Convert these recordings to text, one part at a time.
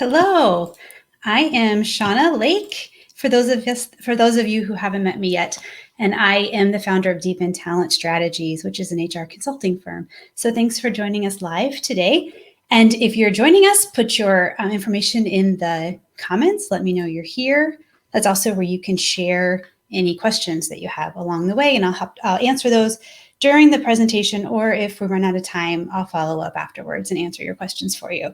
Hello, I am Shauna Lake. For those of you who haven't met me yet, and I am the founder of Deep in Talent Strategies, which is an HR consulting firm. So thanks for joining us live today. And if you're joining us, put your information in the comments. Let me know you're here. That's also where you can share any questions that you have along the way, and I'll answer those during the presentation, or if we run out of time, I'll follow up afterwards and answer your questions for you.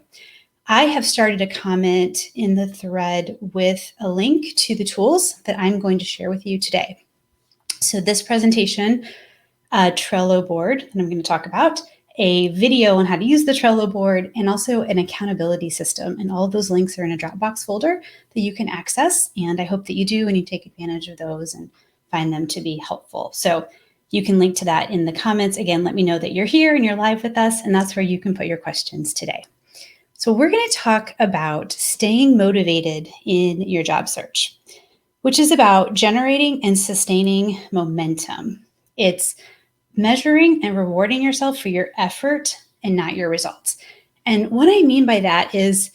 I have started a comment in the thread with a link to the tools that I'm going to share with you today. So this presentation, a Trello board that I'm going to talk about, a video on how to use the Trello board, and also an accountability system. And all of those links are in a Dropbox folder that you can access. And I hope that you do and you take advantage of those and find them to be helpful. So you can link to that in the comments. Again, let me know that you're here and you're live with us, and that's where you can put your questions today. So we're going to talk about staying motivated in your job search, which is about generating and sustaining momentum. It's measuring and rewarding yourself for your effort and not your results. And what I mean by that is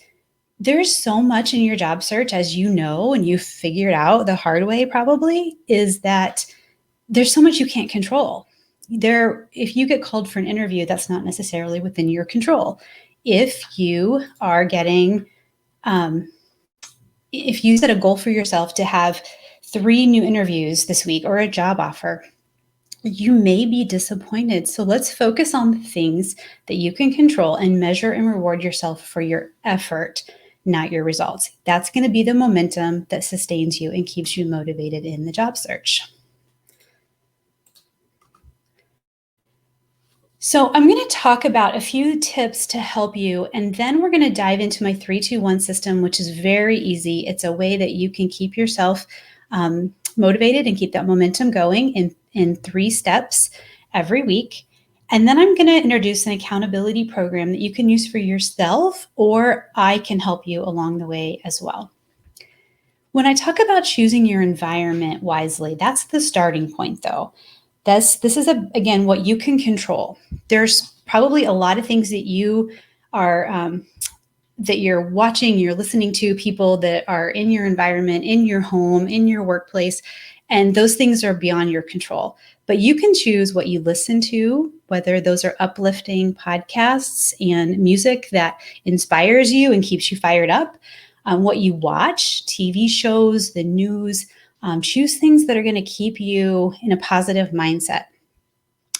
there's so much in your job search, as you know, and you've figured out the hard way probably, is that there's so much you can't control. If you get called for an interview, that's not necessarily within your control. If you are getting, if you set a goal for yourself to have 3 new interviews this week or a job offer, you may be disappointed. So let's focus on the things that you can control and measure and reward yourself for your effort, not your results. That's going to be the momentum that sustains you and keeps you motivated in the job search. So I'm going to talk about a few tips to help you, and then we're going to dive into my 3-2-1 system, which is very easy. It's a way that you can keep yourself motivated and keep that momentum going in 3 steps every week. And then I'm going to introduce an accountability program that you can use for yourself, or I can help you along the way as well. When I talk about choosing your environment wisely, that's the starting point though. This is, again, what you can control. There's probably a lot of things that you are, that you're watching, you're listening to, people that are in your environment, in your home, in your workplace, and those things are beyond your control. But you can choose what you listen to, whether those are uplifting podcasts and music that inspires you and keeps you fired up, what you watch, TV shows, the news. Choose things that are going to keep you in a positive mindset.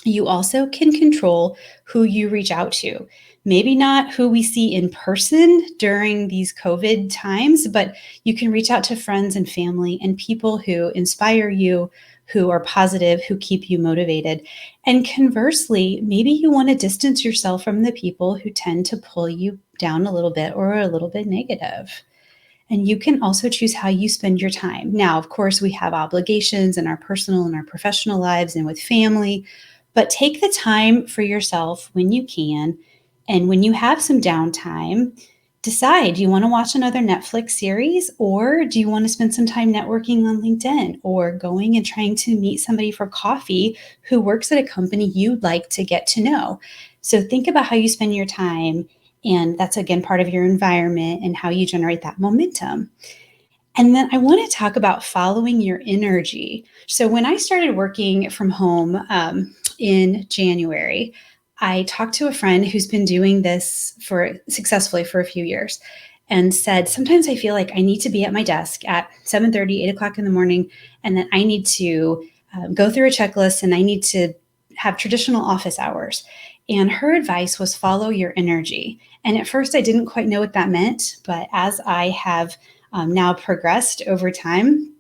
You also can control who you reach out to. Maybe not who we see in person during these COVID times, but you can reach out to friends and family and people who inspire you, who are positive, who keep you motivated. And conversely, maybe you want to distance yourself from the people who tend to pull you down a little bit or are a little bit negative. And you can also choose how you spend your time. Now, of course, we have obligations in our personal and our professional lives and with family, but take the time for yourself when you can. And when you have some downtime, decide, do you want to watch another Netflix series, or do you want to spend some time networking on LinkedIn or going and trying to meet somebody for coffee who works at a company you'd like to get to know? So think about how you spend your time. And that's, again, part of your environment and how you generate that momentum. And then I want to talk about following your energy. So when I started working from home in January, I talked to a friend who's been doing this successfully for a few years and said, sometimes I feel like I need to be at my desk at 7:30, 8 o'clock in the morning, and then I need to go through a checklist and I need to have traditional office hours. And her advice was follow your energy. And at first I didn't quite know what that meant, but as I have now progressed over time,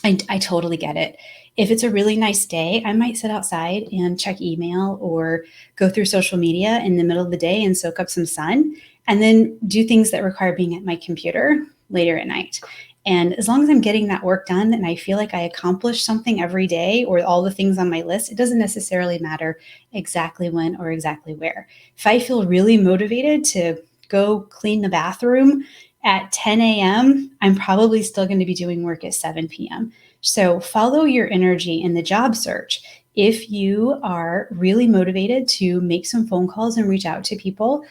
I totally get it. If it's a really nice day, I might sit outside and check email or go through social media in the middle of the day and soak up some sun, and then do things that require being at my computer later at night. And as long as I'm getting that work done and I feel like I accomplished something every day or all the things on my list, it doesn't necessarily matter exactly when or exactly where. If I feel really motivated to go clean the bathroom at 10 a.m., I'm probably still going to be doing work at 7 p.m. So follow your energy in the job search. If you are really motivated to make some phone calls and reach out to people,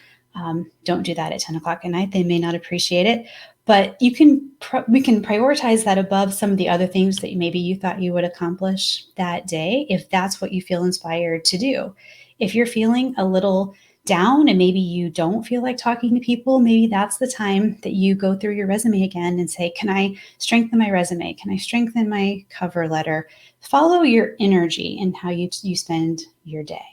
Don't do that at 10 o'clock at night. They may not appreciate it, but we can prioritize that above some of the other things that maybe you thought you would accomplish that day, if that's what you feel inspired to do. If you're feeling a little down and maybe you don't feel like talking to people, maybe that's the time that you go through your resume again and say, can I strengthen my resume? Can I strengthen my cover letter? Follow your energy and how you spend your day.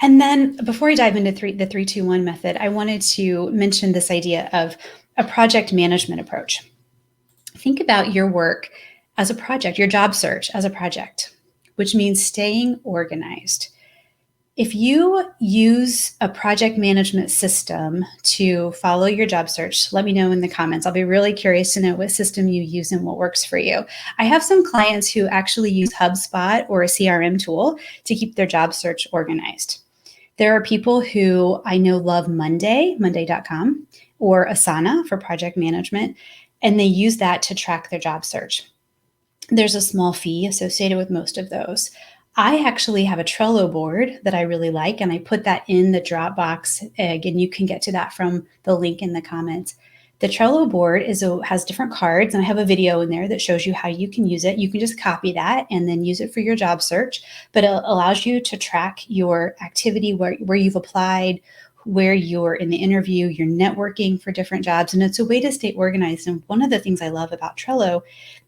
And then before I dive into the 3-2-1 method, I wanted to mention this idea of a project management approach. Think about your work as a project, your job search as a project, which means staying organized. If you use a project management system to follow your job search, let me know in the comments. I'll be really curious to know what system you use and what works for you. I have some clients who actually use HubSpot or a CRM tool to keep their job search organized. There are people who I know love monday.com, or Asana for project management, and they use that to track their job search. There's a small fee associated with most of those. I actually have a Trello board that I really like, and I put that in the Dropbox. Again, you can get to that from the link in the comments. The Trello board has different cards, and I have a video in there that shows you how you can use it. You can just copy that and then use it for your job search, but it allows you to track your activity, where you've applied, where you're in the interview, you're networking for different jobs, and it's a way to stay organized. And one of the things I love about Trello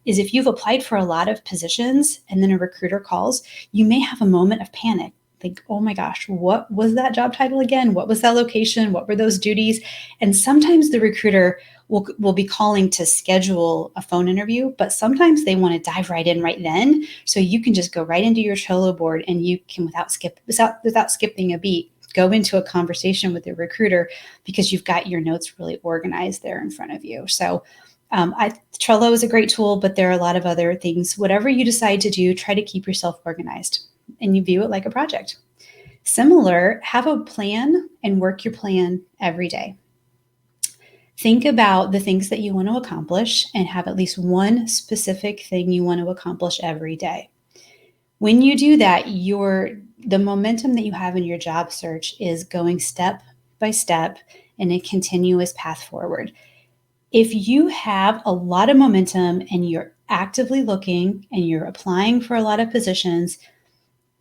is if you've applied for a lot of positions and then a recruiter calls, you may have a moment of panic. Think, oh my gosh, what was that job title again? What was that location? What were those duties? And sometimes the recruiter will be calling to schedule a phone interview, but sometimes they want to dive right in right then. So you can just go right into your Trello board and you can, without skipping a beat, go into a conversation with the recruiter because you've got your notes really organized there in front of you. So Trello is a great tool, but there are a lot of other things. Whatever you decide to do, try to keep yourself organized and you view it like a project. Similar, have a plan and work your plan every day. Think about the things that you want to accomplish and have at least one specific thing you want to accomplish every day. When you do that, the momentum that you have in your job search is going step by step in a continuous path forward. If you have a lot of momentum and you're actively looking and you're applying for a lot of positions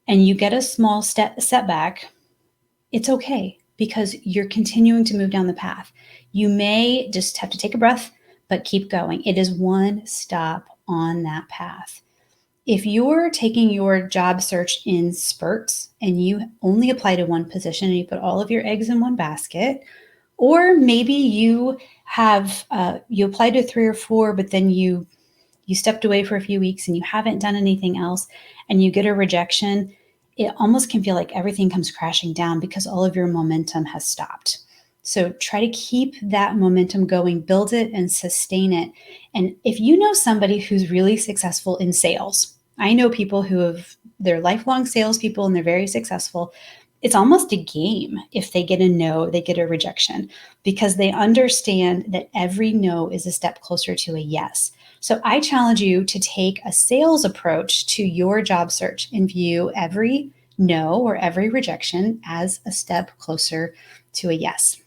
and you get a small setback, it's okay because you're continuing to move down the path. You may just have to take a breath, but keep going. It is one stop on that path. If you're taking your job search in spurts and you only apply to one position and you put all of your eggs in one basket, or maybe you have you applied to 3 or 4, but then you stepped away for a few weeks and you haven't done anything else and you get a rejection, it almost can feel like everything comes crashing down because all of your momentum has stopped. So try to keep that momentum going, build it and sustain it. And if you know somebody who's really successful in sales, I know people they're lifelong salespeople and they're very successful. It's almost a game. If they get a no, they get a rejection because they understand that every no is a step closer to a yes. So I challenge you to take a sales approach to your job search and view every no or every rejection as a step closer to a yes.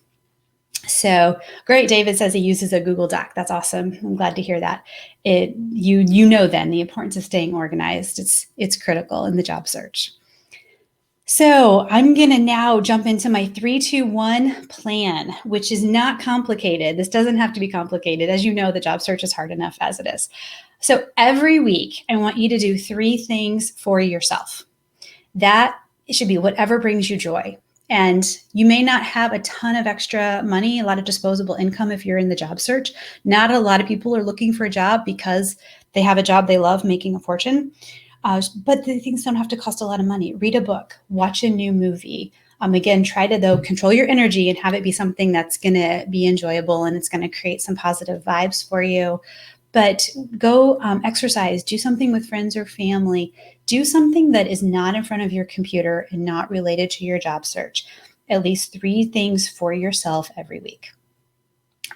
So great. David says he uses a Google Doc. That's awesome. I'm glad to hear that. You know then the importance of staying organized. It's critical in the job search. So I'm going to now jump into my 3-2-1 plan, which is not complicated. This doesn't have to be complicated. As you know, the job search is hard enough as it is. So every week, I want you to do 3 things for yourself. That should be whatever brings you joy. And you may not have a ton of extra money, a lot of disposable income if you're in the job search. Not a lot of people are looking for a job because they have a job they love, making a fortune. But the things don't have to cost a lot of money. Read a book, watch a new movie. Again, try to, though, control your energy and have it be something that's going to be enjoyable and it's going to create some positive vibes for you. But go exercise, do something with friends or family, do something that is not in front of your computer and not related to your job search. At least 3 things for yourself every week.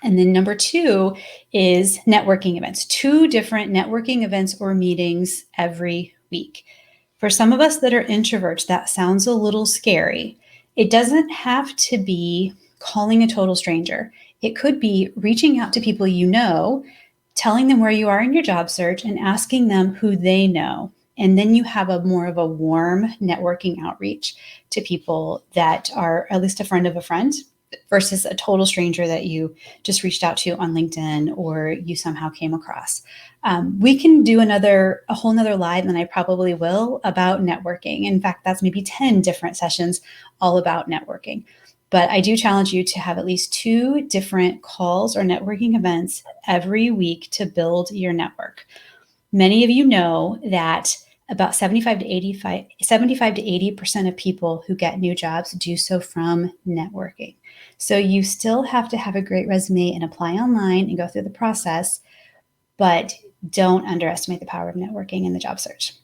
And then number 2 is networking events, 2 different networking events or meetings every week. For some of us that are introverts, that sounds a little scary. It doesn't have to be calling a total stranger. It could be reaching out to people you know, telling them where you are in your job search, and asking them who they know. And then you have a more of a warm networking outreach to people that are at least a friend of a friend versus a total stranger that you just reached out to on LinkedIn or you somehow came across. We can do a whole nother live, and I probably will, about networking. In fact, that's maybe 10 different sessions all about networking. But I do challenge you to have at least 2 different calls or networking events every week to build your network. Many of you know that about 75 to 80% of people who get new jobs do so from networking. So you still have to have a great resume and apply online and go through the process, but don't underestimate the power of networking in the job search.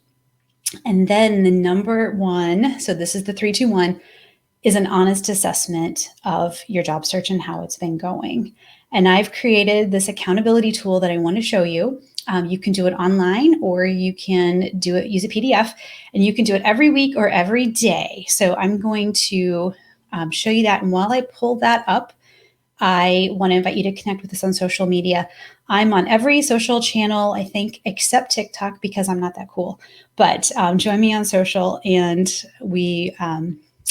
And then the number one, so this is the 3-2-1, is an honest assessment of your job search and how it's been going. And I've created this accountability tool that I want to show you. You can do it online, or you can use a PDF, and you can do it every week or every day. So I'm going to show you that. And while I pull that up, I want to invite you to connect with us on social media. I'm on every social channel, I think, except TikTok, because I'm not that cool. But join me on social, and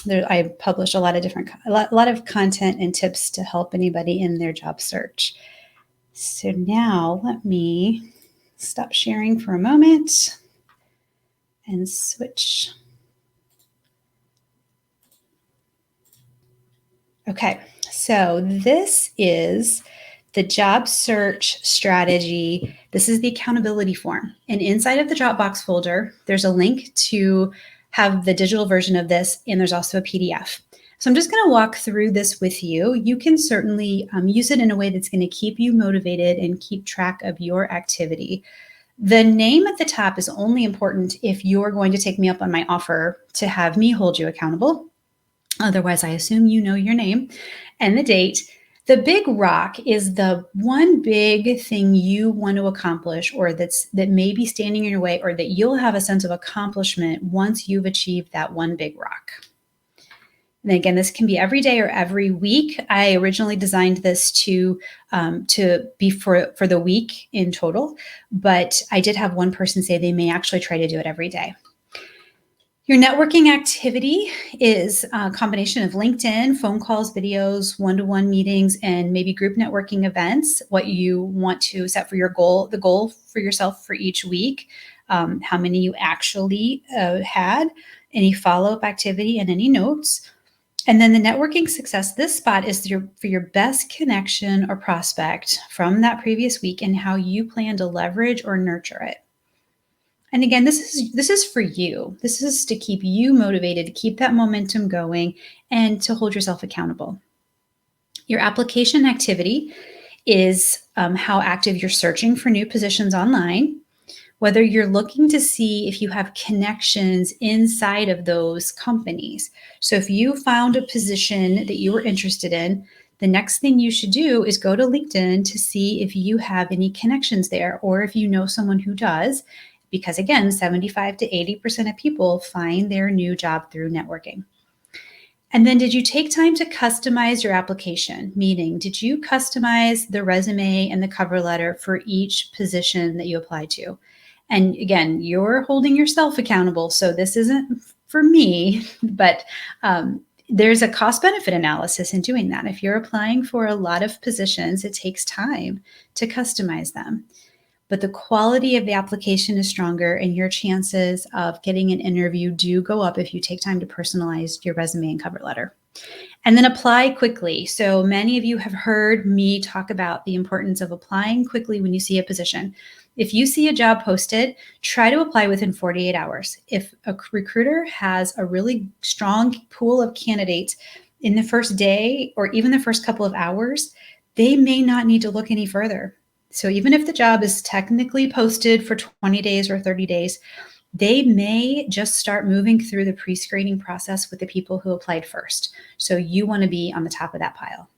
I publish a lot of content and tips to help anybody in their job search. So now let me stop sharing for a moment and switch. Okay, so this is the job search strategy. This is the accountability form. And inside of the Dropbox folder, there's a link to have the digital version of this, and there's also a PDF. So I'm just going to walk through this with you. You can certainly use it in a way that's going to keep you motivated and keep track of your activity. The name at the top is only important if you're going to take me up on my offer to have me hold you accountable. Otherwise, I assume you know your name and the date. The big rock is the one big thing you want to accomplish, or that may be standing in your way, or that you'll have a sense of accomplishment once you've achieved that one big rock. And again, this can be every day or every week. I originally designed this to be for the week in total, but I did have one person say they may actually try to do it every day. Your networking activity is a combination of LinkedIn, phone calls, videos, one-to-one meetings, and maybe group networking events. What you want to set for your goal, the goal for yourself for each week, how many you actually had, any follow-up activity, and any notes. And then the networking success, this spot is for your best connection or prospect from that previous week and how you plan to leverage or nurture it. And again, this is for you. This is to keep you motivated, to keep that momentum going, and to hold yourself accountable. Your application activity is how active you're searching for new positions online, whether you're looking to see if you have connections inside of those companies. So if you found a position that you were interested in, the next thing you should do is go to LinkedIn to see if you have any connections there, or if you know someone who does. Because again, 75 to 80% of people find their new job through networking. And then, did you take time to customize your application? Meaning, did you customize the resume and the cover letter for each position that you applied to? And again, you're holding yourself accountable. So this isn't for me, but there's a cost-benefit analysis in doing that. If you're applying for a lot of positions, it takes time to customize them. But the quality of the application is stronger, and your chances of getting an interview do go up if you take time to personalize your resume and cover letter. And then apply quickly. So many of you have heard me talk about the importance of applying quickly when you see a position. If you see a job posted, try to apply within 48 hours. If a recruiter has a really strong pool of candidates in the first day or even the first couple of hours, they may not need to look any further. So even if the job is technically posted for 20 days or 30 days, they may just start moving through the pre-screening process with the people who applied first. So you want to be on the top of that pile.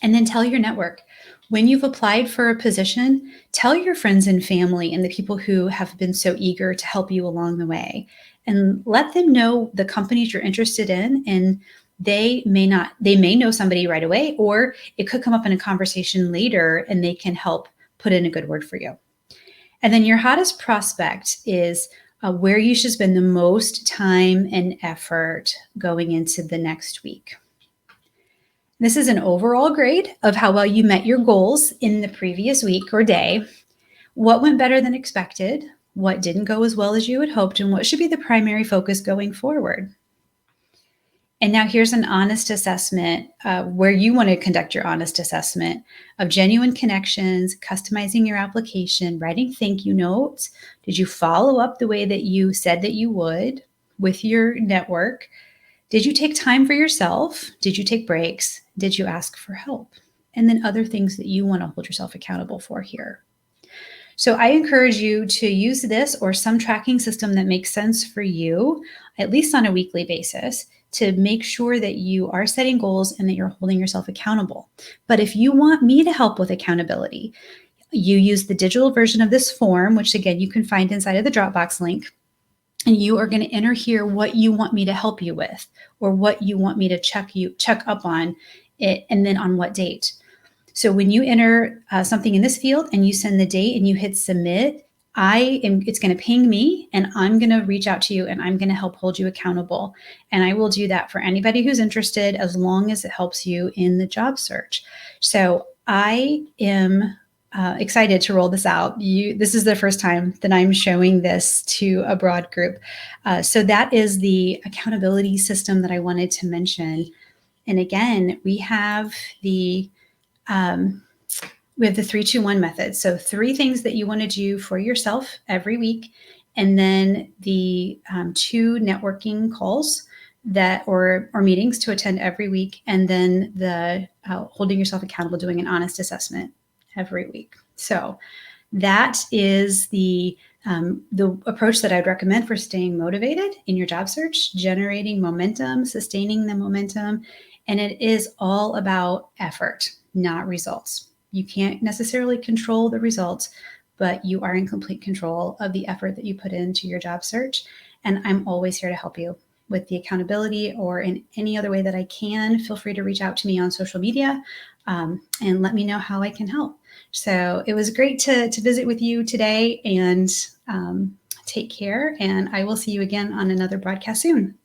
And then tell your network. When you've applied for a position, tell your friends and family and the people who have been so eager to help you along the way, and let them know the companies you're interested in. And they may know somebody right away, or it could come up in a conversation later and they can help put in a good word for you. And then your hottest prospect is where you should spend the most time and effort going into the next week. This is an overall grade of how well you met your goals in the previous week or day, what went better than expected, what didn't go as well as you had hoped, and what should be the primary focus going forward. And now here's an honest assessment where you want to conduct your honest assessment of genuine connections, customizing your application, writing thank you notes. Did you follow up the way that you said that you would with your network? Did you take time for yourself? Did you take breaks? Did you ask for help? And then other things that you want to hold yourself accountable for here. So I encourage you to use this or some tracking system that makes sense for you, at least on a weekly basis, to make sure that you are setting goals and that you're holding yourself accountable. But if you want me to help with accountability, you use the digital version of this form, which again, you can find inside of the Dropbox link. And you are going to enter here what you want me to help you with, or what you want me to check up on it, and then on what date. So when you enter something in this field and you send the date and you hit submit, it's going to ping me, and I'm going to reach out to you, and I'm going to help hold you accountable. And I will do that for anybody who's interested, as long as it helps you in the job search. So I am excited to roll this out. This is the first time that I'm showing this to a broad group. So that is the accountability system that I wanted to mention. And again, we have the 3-2-1 method. So 3 things that you want to do for yourself every week, and then the 2 networking calls or meetings to attend every week, and then the holding yourself accountable, doing an honest assessment every week. So that is the approach that I'd recommend for staying motivated in your job search, generating momentum, sustaining the momentum. And it is all about effort, not results. You can't necessarily control the results, but you are in complete control of the effort that you put into your job search. And I'm always here to help you with the accountability, or in any other way that I can. Feel free to reach out to me on social media and let me know how I can help. So it was great to visit with you today, and take care. And I will see you again on another broadcast soon.